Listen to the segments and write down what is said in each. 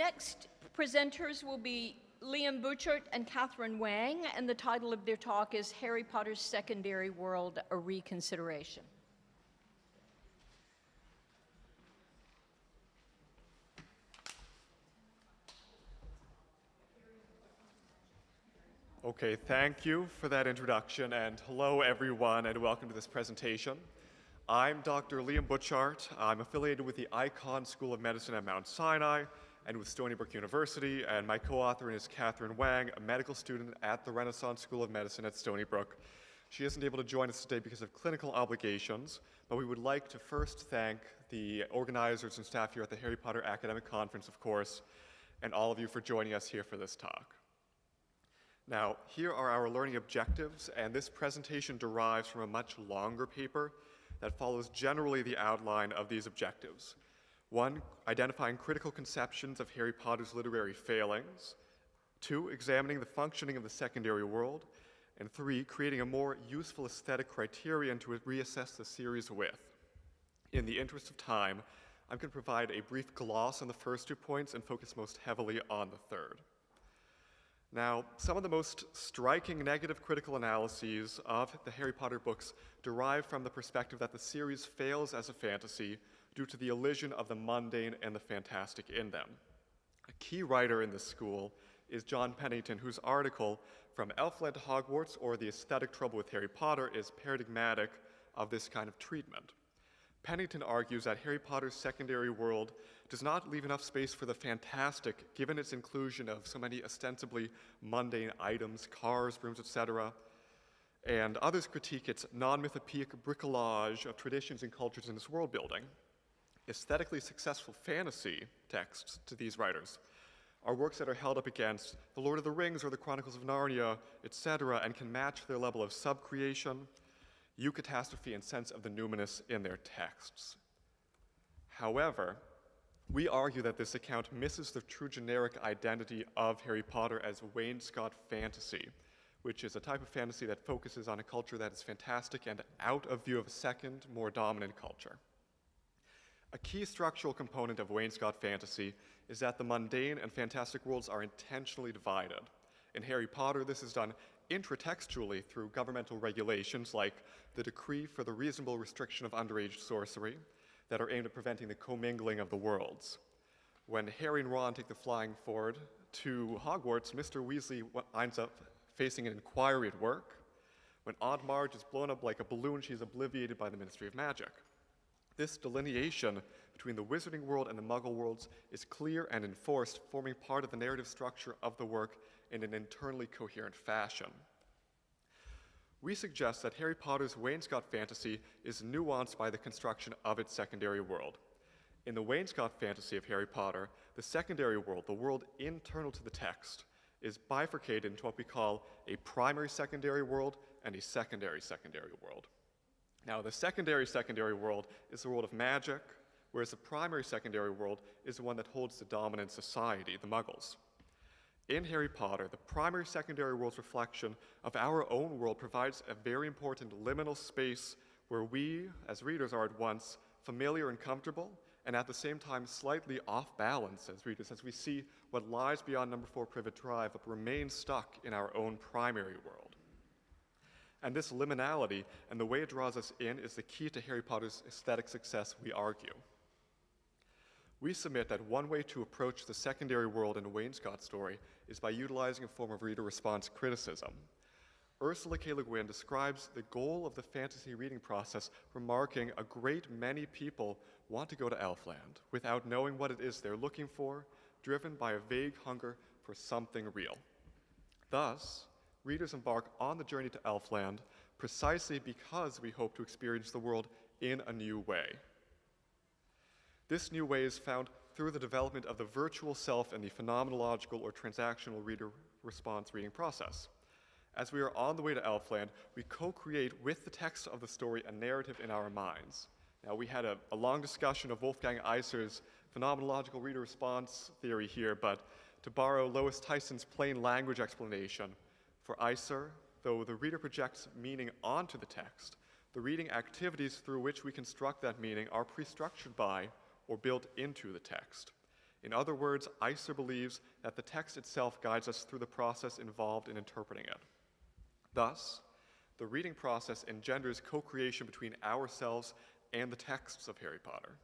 next presenters will be Liam Butchart and Katherine Wang, and the title of their talk is Harry Potter's Secondary World, a Reconsideration. Okay, thank you for that introduction, and hello everyone, and welcome to this presentation. I'm Dr. Liam Butchart. I'm affiliated with the Icahn School of Medicine at Mount Sinai and with Stony Brook University, and my co-author is Katherine Wang, a medical student at the Renaissance School of Medicine at Stony Brook. She isn't able to join us today because of clinical obligations, but we would like to first thank the organizers and staff here at the Harry Potter Academic Conference, of course, and all of you for joining us here for this talk. Now, here are our learning objectives, and this presentation derives from a much longer paper that follows generally the outline of these objectives. 1, identifying critical conceptions of Harry Potter's literary failings. 2, examining the functioning of the secondary world. And 3, creating a more useful aesthetic criterion to reassess the series with. In the interest of time, I'm going to provide a brief gloss on the first 2 points and focus most heavily on the third. Now, some of the most striking negative critical analyses of the Harry Potter books derive from the perspective that the series fails as a fantasy due to the elision of the mundane and the fantastic in them. A key writer in this school is John Pennington, whose article, From Elfland to Hogwarts, or The Aesthetic Trouble with Harry Potter, is paradigmatic of this kind of treatment. Pennington argues that Harry Potter's secondary world does not leave enough space for the fantastic, given its inclusion of so many ostensibly mundane items, cars, brooms, etc., and others critique its non-mythopoeic bricolage of traditions and cultures in its world building. Aesthetically successful fantasy texts to these writers are works that are held up against The Lord of the Rings or the Chronicles of Narnia, etc., and can match their level of subcreation, eucatastrophe, and sense of the numinous in their texts. However, we argue that this account misses the true generic identity of Harry Potter as wainscot fantasy, which is a type of fantasy that focuses on a culture that is fantastic and out of view of a second, more dominant culture. A key structural component of wainscot fantasy is that the mundane and fantastic worlds are intentionally divided. In Harry Potter, this is done intratextually through governmental regulations like the Decree for the Reasonable Restriction of Underage Sorcery that are aimed at preventing the commingling of the worlds. When Harry and Ron take the flying forward to Hogwarts, Mr. Weasley winds up facing an inquiry at work. When Aunt Marge is blown up like a balloon, she is obliviated by the Ministry of Magic. This delineation between the wizarding world and the muggle worlds is clear and enforced, forming part of the narrative structure of the work in an internally coherent fashion. We suggest that Harry Potter's wainscot fantasy is nuanced by the construction of its secondary world. In the wainscot fantasy of Harry Potter, the secondary world, the world internal to the text, is bifurcated into what we call a primary secondary world and a secondary world. Now, the secondary world is the world of magic, whereas the primary secondary world is the one that holds the dominant society, the Muggles. In Harry Potter, the primary secondary world's reflection of our own world provides a very important liminal space where we, as readers, are at once familiar and comfortable, and at the same time slightly off balance as readers, as we see what lies beyond number 4 Privet Drive but remains stuck in our own primary world. And this liminality and the way it draws us in is the key to Harry Potter's aesthetic success, we argue. We submit that one way to approach the secondary world in a wainscot story is by utilizing a form of reader response criticism. Ursula K. Le Guin describes the goal of the fantasy reading process, remarking a great many people want to go to Elfland without knowing what it is they're looking for, driven by a vague hunger for something real. Thus, readers embark on the journey to Elfland precisely because we hope to experience the world in a new way. This new way is found through the development of the virtual self and the phenomenological or transactional reader response reading process. As we are on the way to Elfland, we co-create with the text of the story a narrative in our minds. Now, we had a long discussion of Wolfgang Iser's phenomenological reader response theory here, but to borrow Lois Tyson's plain language explanation, for Iser, though the reader projects meaning onto the text, the reading activities through which we construct that meaning are pre-structured by or built into the text. In other words, Eiser believes that the text itself guides us through the process involved in interpreting it. Thus, the reading process engenders co-creation between ourselves and the texts of Harry Potter.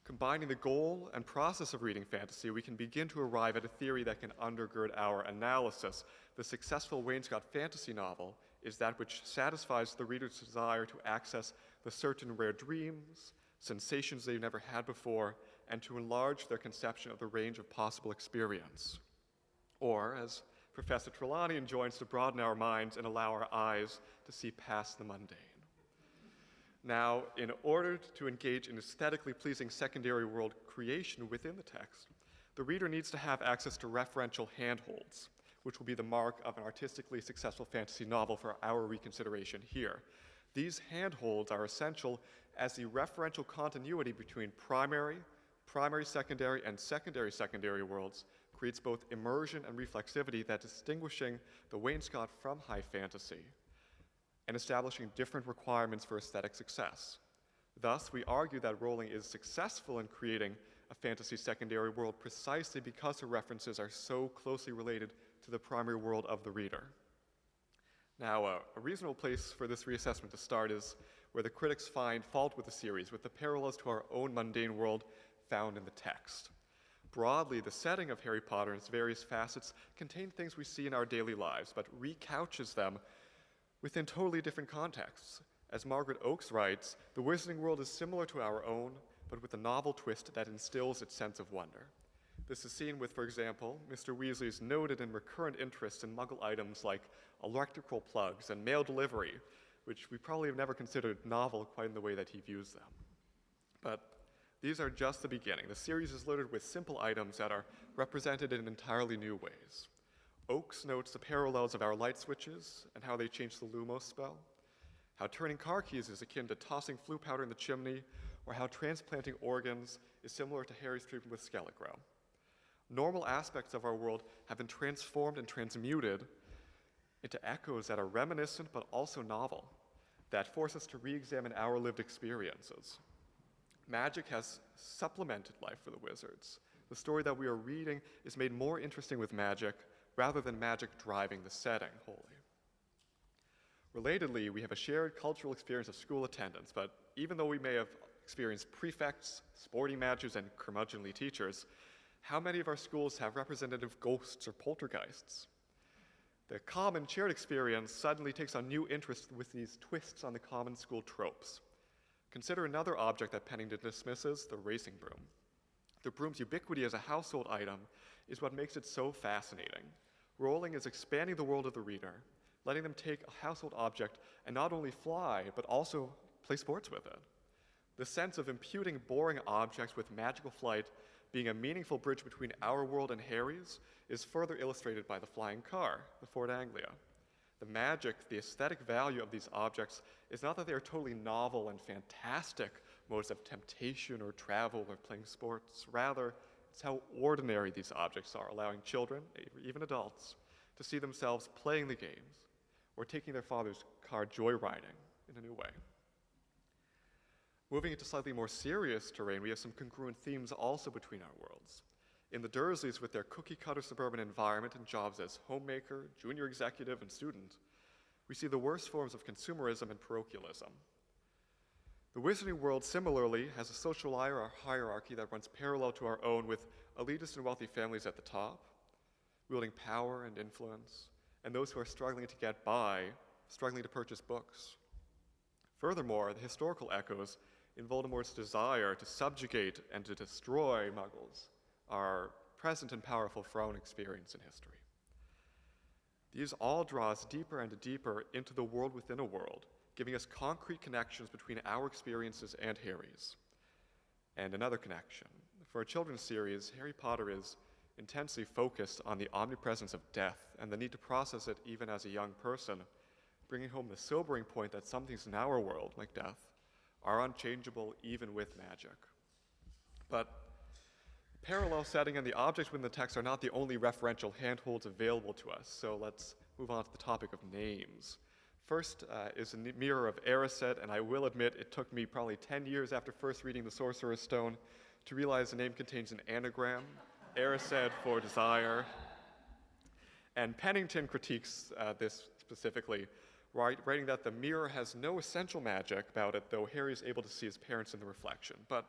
Combining the goal and process of reading fantasy, we can begin to arrive at a theory that can undergird our analysis. The successful wainscot fantasy novel is that which satisfies the reader's desire to access the certain rare dreams, sensations they've never had before, and to enlarge their conception of the range of possible experience. Or, as Professor Trelawney enjoins, to broaden our minds and allow our eyes to see past the mundane. Now, in order to engage in aesthetically pleasing secondary world creation within the text, the reader needs to have access to referential handholds, which will be the mark of an artistically successful fantasy novel for our reconsideration here. These handholds are essential as the referential continuity between primary, secondary, and secondary worlds creates both immersion and reflexivity that distinguishing the wainscot from high fantasy and establishing different requirements for aesthetic success. Thus, we argue that Rowling is successful in creating a fantasy secondary world precisely because her references are so closely related to the primary world of the reader. Now, a reasonable place for this reassessment to start is where the critics find fault with the series, with the parallels to our own mundane world found in the text. Broadly, the setting of Harry Potter and its various facets contain things we see in our daily lives, but recouches them within totally different contexts. As Margaret Oakes writes, the wizarding world is similar to our own, but with a novel twist that instills its sense of wonder. This is seen with, for example, Mr. Weasley's noted and recurrent interest in Muggle items like electrical plugs and mail delivery, which we probably have never considered novel quite in the way that he views them. But these are just the beginning. The series is littered with simple items that are represented in entirely new ways. Oakes notes the parallels of our light switches and how they change the Lumos spell, how turning car keys is akin to tossing flue powder in the chimney, or how transplanting organs is similar to Harry's treatment with Skelligro. Normal aspects of our world have been transformed and transmuted into echoes that are reminiscent but also novel, that force us to re-examine our lived experiences. Magic has supplemented life for the wizards. The story that we are reading is made more interesting with magic rather than magic driving the setting wholly. Relatedly, we have a shared cultural experience of school attendance, but even though we may have experienced prefects, sporting matches, and curmudgeonly teachers, how many of our schools have representative ghosts or poltergeists? The common shared experience suddenly takes on new interest with these twists on the common school tropes. Consider another object that Pennington dismisses, the racing broom. The broom's ubiquity as a household item is what makes it so fascinating. Rowling is expanding the world of the reader, letting them take a household object and not only fly, but also play sports with it. The sense of imputing boring objects with magical flight being a meaningful bridge between our world and Harry's is further illustrated by the flying car, the Ford Anglia. The magic, the aesthetic value of these objects is not that they are totally novel and fantastic modes of temptation or travel or playing sports. Rather, it's how ordinary these objects are, allowing children, even adults, to see themselves playing the games or taking their father's car joyriding in a new way. Moving into slightly more serious terrain, we have some congruent themes also between our worlds. In the Dursleys, with their cookie-cutter suburban environment and jobs as homemaker, junior executive, and student, we see the worst forms of consumerism and parochialism. The Wizarding world, similarly, has a social hierarchy that runs parallel to our own, with elitist and wealthy families at the top, wielding power and influence, and those who are struggling to get by, struggling to purchase books. Furthermore, the historical echoes in Voldemort's desire to subjugate and to destroy Muggles are present and powerful for our own experience in history. These all draw us deeper and deeper into the world within a world, giving us concrete connections between our experiences and Harry's. And another connection. For a children's series, Harry Potter is intensely focused on the omnipresence of death and the need to process it even as a young person, bringing home the sobering point that some things in our world, like death, are unchangeable even with magic. But the parallel setting and the objects within the text are not the only referential handholds available to us, so let's move on to the topic of names. First is a mirror of Erised, and I will admit it took me probably 10 years after first reading The Sorcerer's Stone to realize the name contains an anagram, Erised for desire. And Pennington critiques this specifically, writing that the mirror has no essential magic about it, though Harry is able to see his parents in the reflection. But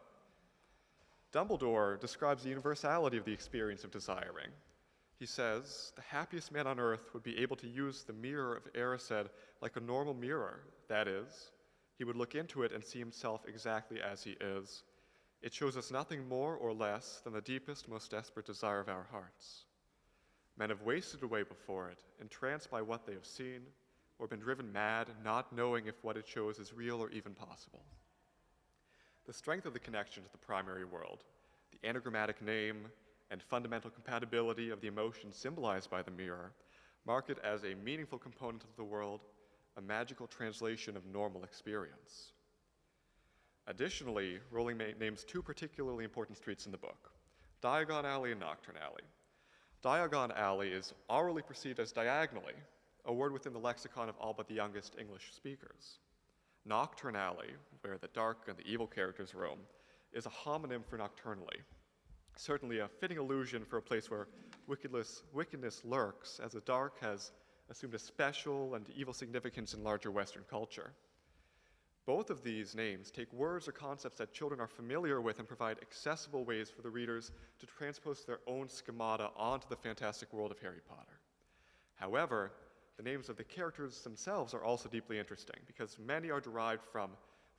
Dumbledore describes the universality of the experience of desiring. He says, the happiest man on earth would be able to use the mirror of Erised like a normal mirror. That is, he would look into it and see himself exactly as he is. It shows us nothing more or less than the deepest, most desperate desire of our hearts. Men have wasted away before it, entranced by what they have seen, or been driven mad, not knowing if what it shows is real or even possible. The strength of the connection to the primary world, the anagrammatic name, and fundamental compatibility of the emotions symbolized by the mirror mark it as a meaningful component of the world, a magical translation of normal experience. Additionally, Rowling names two particularly important streets in the book, Diagon Alley and Nocturne Alley. Diagon Alley is orally perceived as diagonally, a word within the lexicon of all but the youngest English speakers. Nocturne Alley, where the dark and the evil characters roam, is a homonym for nocturnally. Certainly a fitting allusion for a place where wickedness lurks, as the dark has assumed a special and evil significance in larger Western culture. Both of these names take words or concepts that children are familiar with and provide accessible ways for the readers to transpose their own schemata onto the fantastic world of Harry Potter. However, the names of the characters themselves are also deeply interesting because many are derived from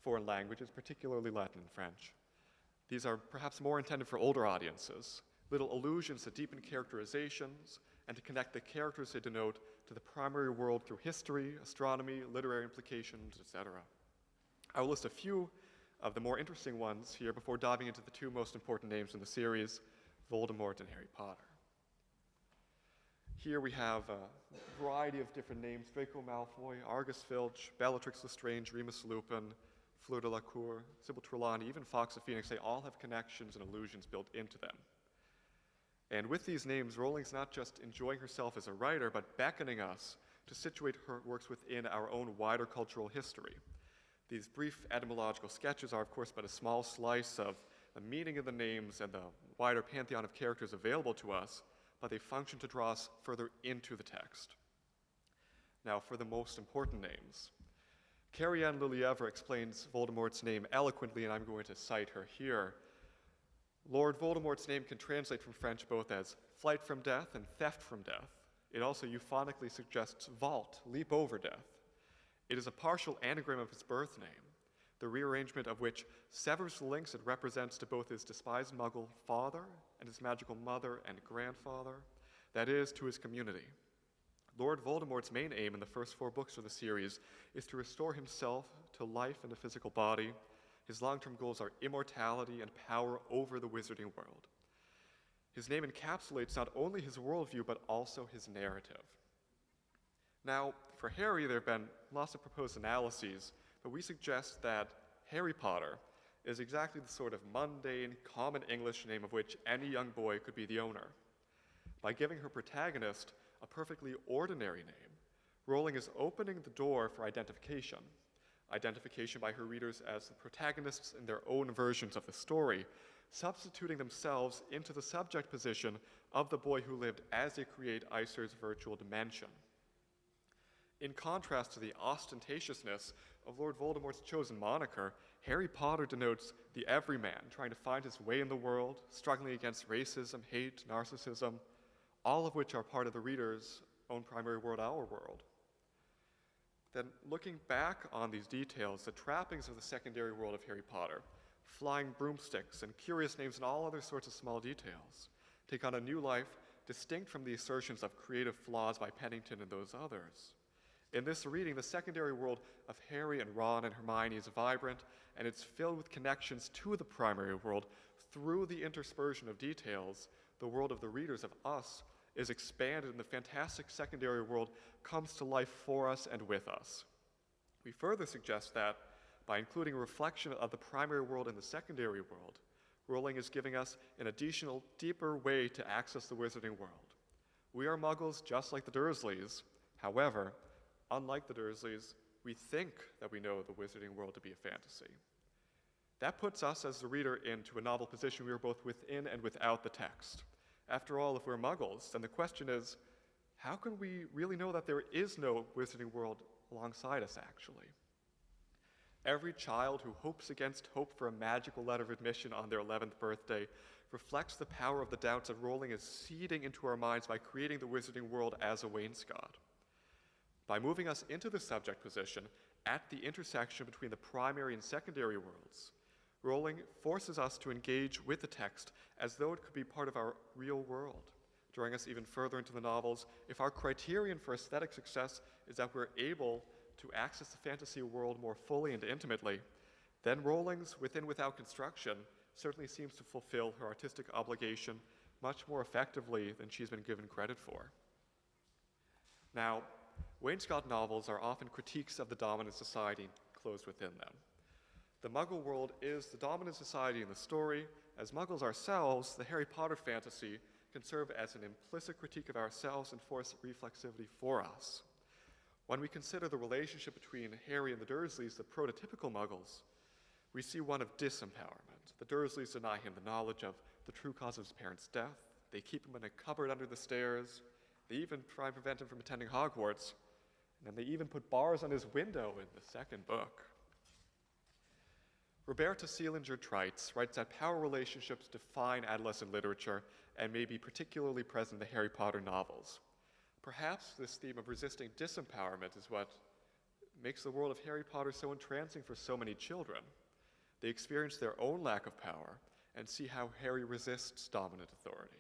foreign languages, particularly Latin and French. These are perhaps more intended for older audiences, little allusions to deepen characterizations and to connect the characters they denote to the primary world through history, astronomy, literary implications, etc. I will list a few of the more interesting ones here before diving into the two most important names in the series, Voldemort and Harry Potter. Here we have a variety of different names, Draco Malfoy, Argus Filch, Bellatrix Lestrange, Remus Lupin, Fleur de la Cour, Sybil Trelawney, even Fox the Phoenix. They all have connections and allusions built into them. And with these names, Rowling's not just enjoying herself as a writer, but beckoning us to situate her works within our own wider cultural history. These brief etymological sketches are, of course, but a small slice of the meaning of the names and the wider pantheon of characters available to us, but they function to draw us further into the text. Now, for the most important names. Carrie-Anne Lelièvre explains Voldemort's name eloquently, and I'm going to cite her here. Lord Voldemort's name can translate from French both as flight from death and theft from death. It also euphonically suggests vault, leap over death. It is a partial anagram of his birth name, the rearrangement of which severs the links it represents to both his despised Muggle father and his magical mother and grandfather, that is, to his community. Lord Voldemort's main aim in the first 4 books of the series is to restore himself to life in a physical body. His long-term goals are immortality and power over the wizarding world. His name encapsulates not only his worldview, but also his narrative. Now, for Harry, there have been lots of proposed analyses, but we suggest that Harry Potter is exactly the sort of mundane, common English name of which any young boy could be the owner. By giving her protagonist a perfectly ordinary name, Rowling is opening the door for identification by her readers as the protagonists in their own versions of the story, substituting themselves into the subject position of the boy who lived as they create Iser's virtual dimension. In contrast to the ostentatiousness of Lord Voldemort's chosen moniker, Harry Potter denotes the everyman trying to find his way in the world, struggling against racism, hate, narcissism, all of which are part of the reader's own primary world, our world. Then, looking back on these details, the trappings of the secondary world of Harry Potter, flying broomsticks and curious names and all other sorts of small details, take on a new life distinct from the assertions of creative flaws by Pennington and those others. In this reading, the secondary world of Harry and Ron and Hermione is vibrant, and it's filled with connections to the primary world. Through the interspersion of details, the world of the readers, of us, is expanded, and the fantastic secondary world comes to life for us and with us. We further suggest that, by including a reflection of the primary world in the secondary world, Rowling is giving us an additional, deeper way to access the wizarding world. We are Muggles just like the Dursleys. However, unlike the Dursleys, we think that we know the wizarding world to be a fantasy. That puts us as the reader into a novel position. We are both within and without the text. After all, if we're muggles, then the question is, how can we really know that there is no wizarding world alongside us, actually? Every child who hopes against hope for a magical letter of admission on their 11th birthday reflects the power of the doubts that Rowling is seeding into our minds by creating the wizarding world as a wainscot. By moving us into the subject position at the intersection between the primary and secondary worlds, Rowling forces us to engage with the text as though it could be part of our real world, drawing us even further into the novels. If our criterion for aesthetic success is that we're able to access the fantasy world more fully and intimately, then Rowling's Within Without Construction certainly seems to fulfill her artistic obligation much more effectively than she's been given credit for. Now, wainscot novels are often critiques of the dominant society closed within them. The Muggle world is the dominant society in the story. As Muggles ourselves, the Harry Potter fantasy can serve as an implicit critique of ourselves and force reflexivity for us. When we consider the relationship between Harry and the Dursleys, the prototypical Muggles, we see one of disempowerment. The Dursleys deny him the knowledge of the true cause of his parents' death. They keep him in a cupboard under the stairs. They even try and prevent him from attending Hogwarts. And then they even put bars on his window in the second book. Roberta Seelinger-Treitz writes that power relationships define adolescent literature and may be particularly present in the Harry Potter novels. Perhaps this theme of resisting disempowerment is what makes the world of Harry Potter so entrancing for so many children. They experience their own lack of power and see how Harry resists dominant authority.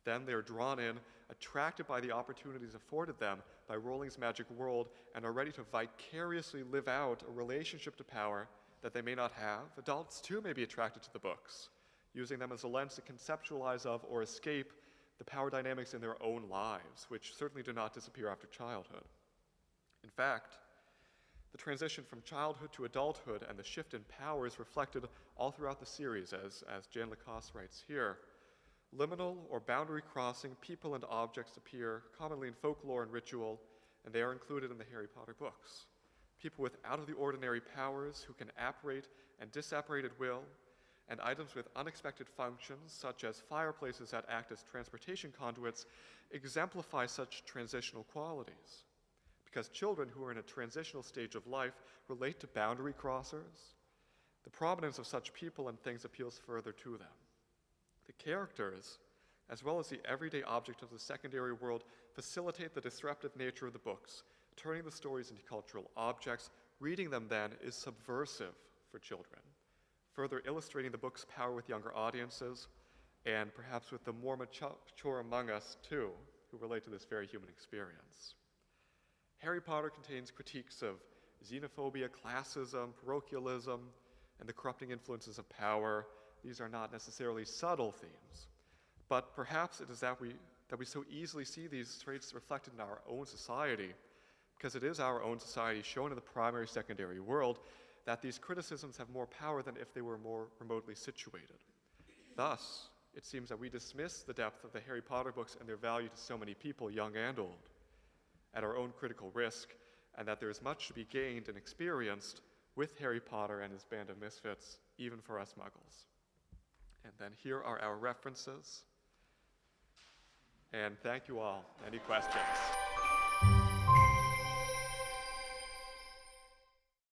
Then they are drawn in, attracted by the opportunities afforded them by Rowling's magic world, and are ready to vicariously live out a relationship to power that they may not have. Adults too may be attracted to the books, using them as a lens to conceptualize of or escape the power dynamics in their own lives, which certainly do not disappear after childhood. In fact, the transition from childhood to adulthood and the shift in power is reflected all throughout the series, as Jan Lacoste writes here. Liminal or boundary crossing people and objects appear commonly in folklore and ritual, and they are included in the Harry Potter books. People with out-of-the-ordinary powers who can apparate and disapparate at will, and items with unexpected functions, such as fireplaces that act as transportation conduits, exemplify such transitional qualities. Because children who are in a transitional stage of life relate to boundary crossers, the prominence of such people and things appeals further to them. The characters, as well as the everyday object of the secondary world, facilitate the disruptive nature of the books, turning the stories into cultural objects. Reading them then is subversive for children, further illustrating the book's power with younger audiences, and perhaps with the more mature among us too, who relate to this very human experience. Harry Potter contains critiques of xenophobia, classism, parochialism, and the corrupting influences of power. These are not necessarily subtle themes, but perhaps it is that we so easily see these traits reflected in our own society, because it is our own society shown in the primary, secondary world, that these criticisms have more power than if they were more remotely situated. Thus, it seems that we dismiss the depth of the Harry Potter books and their value to so many people, young and old, at our own critical risk, and that there is much to be gained and experienced with Harry Potter and his band of misfits, even for us Muggles. And then here are our references. And thank you all. Any questions?